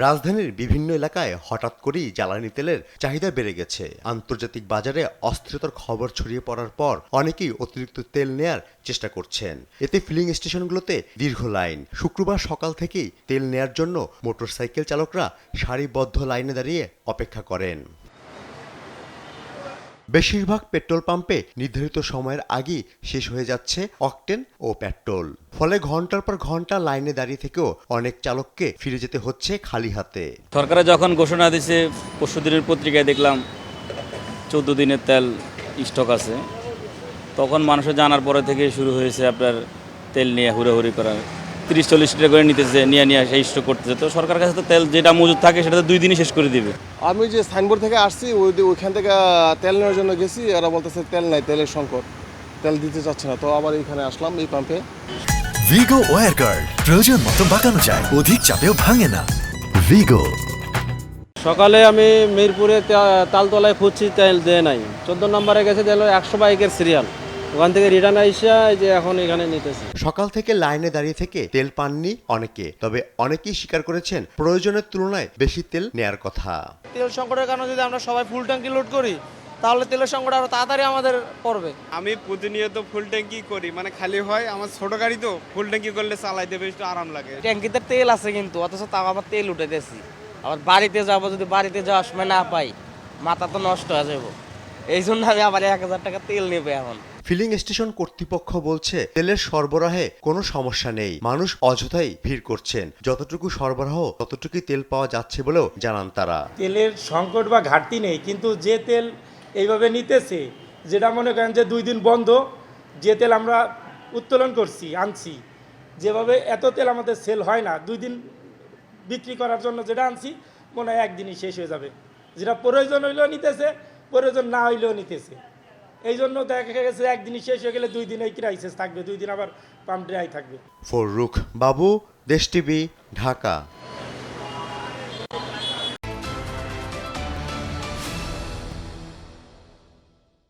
রাজধানীর বিভিন্ন এলাকায় হঠাৎ করেই জ্বালানি তেলের চাহিদা বেড়ে গেছে। আন্তর্জাতিক বাজারে অস্থিরতার খবর ছড়িয়ে পড়ার পর অনেকেই অতিরিক্ত তেল নেয়ার চেষ্টা করছেন। এতে ফিলিং স্টেশনগুলোতে দীর্ঘ লাইন। শুক্রবার সকাল থেকেই তেল নেয়ার জন্য মোটরসাইকেল চালকরা সারিবদ্ধ লাইনে দাঁড়িয়ে অপেক্ষা করেন। বেশিরভাগ পেট্রোল পাম্পে নির্ধারিত সময়ের আগেই শেষ হয়ে যাচ্ছে অকটেন ও পেট্রোল। ফলে ঘন্টার পর ঘন্টা লাইনে দাঁড়িয়ে থেকেও অনেক চালককে ফিরে যেতে হচ্ছে খালি হাতে। সরকারে যখন ঘোষণা দিয়েছে, পরশুদিনের পত্রিকায় দেখলাম 14 দিনের তেল স্টক আছে, তখন মানুষের জানার পরে থেকে শুরু হয়েছে আপনার তেল নিয়ে হুড়োহুড়ি করার। 30-40 লিটার করে নিতেছে, নিয়ে সেই স্টক করতেছে। তো সরকার কাছে তো তেল যেটা মজুদ থাকে সেটা তো 2 দিনই শেষ করে দিবে। আমি যে সাইনবোর্ড থেকে আসছি ওইখান থেকে তেল নেওয়ার জন্য গেছি, এরা বলতেছে তেল নাই, তেলের সংকট, তেল দিতে চাচ্ছে না। তো আবার এখানে আসলাম এই পাম্পে। ভিগো ওয়্যার গার্ড প্রয়োজন মতো বাঁকানো যায়, অধিক চাপেও ভাঙে না। ভিগো। সকালে আমি মিরপুরে তালতলায় খুঁজছি, তেল দেয় নাই। 14 নম্বরে গেছে, তেল 100 বাইকের সিরিয়াল। ওখান থেকে রিটার্ন আইসা এই যে এখন এখানে নিতেছি। সকাল থেকে লাইনে দাঁড়িয়ে থেকে তেল পাননি অনেকে, তবে অনেকেই স্বীকার করেছেন প্রয়োজনের তুলনায় বেশি তেল নেয়ার কথা। তেল সংকটের কারণে যদি আমরা সবাই ফুল ট্যাঙ্কি লোড করি তাহলে তেলের সংকট আরো তাড়াতাড়ি আমাদের পড়বে। আমি প্রতিনিয়ত ফুল ট্যাঙ্কি করি, মানে খালি হয় আমার ছোট গাড়ি, তো ফুল ট্যাঙ্কি করলে চালাইতে বেশ আরাম লাগে। ট্যাঙ্কিতে তেল আছে কিন্তু অথচ তাও আবার তেল উঠে দিয়েছি। আবার বাড়িতে যাবো, যদি বাড়িতে যাওয়ার সময় না পাই মাথা তো নষ্ট হয়ে যাবো। এই জন্য আমি আবার 1000 টাকা তেল নেবে এখন। ফিলিং স্টেশন কর্তৃপক্ষ বলছে তেলের সরবরাহে কোনো সমস্যা নেই, মানুষ অযথাই ভিড় করছেন। যতটুকু সরবরাহ ততটুকুই তেল পাওয়া যাচ্ছে বলেও জানান তারা। তেলের সংকট বা ঘাটতি নেই, কিন্তু যে তেল এইভাবে নিতেছে, যেটা মনে করেন যে 2 দিন বন্ধ, যে তেল আমরা উত্তোলন করছি আনছি, যেভাবে এত তেল আমাদের সেল হয় না। 2 দিন বিক্রি করার জন্য যেটা আনছি মনে হয় একদিনই শেষ হয়ে যাবে। যেটা প্রয়োজন হইলেও নিতেছে, প্রয়োজন না হইলেও নিতেছে। এই জন্য দেখা গেছে একদিনই শেষ হয়ে গেলে 2 দিন এই ক্রাইসিস থাকবে, 2 দিন আবার পাম্প ড্রাই থাকবে। ফররুখ বাবু, দেশ টিভি, ঢাকা।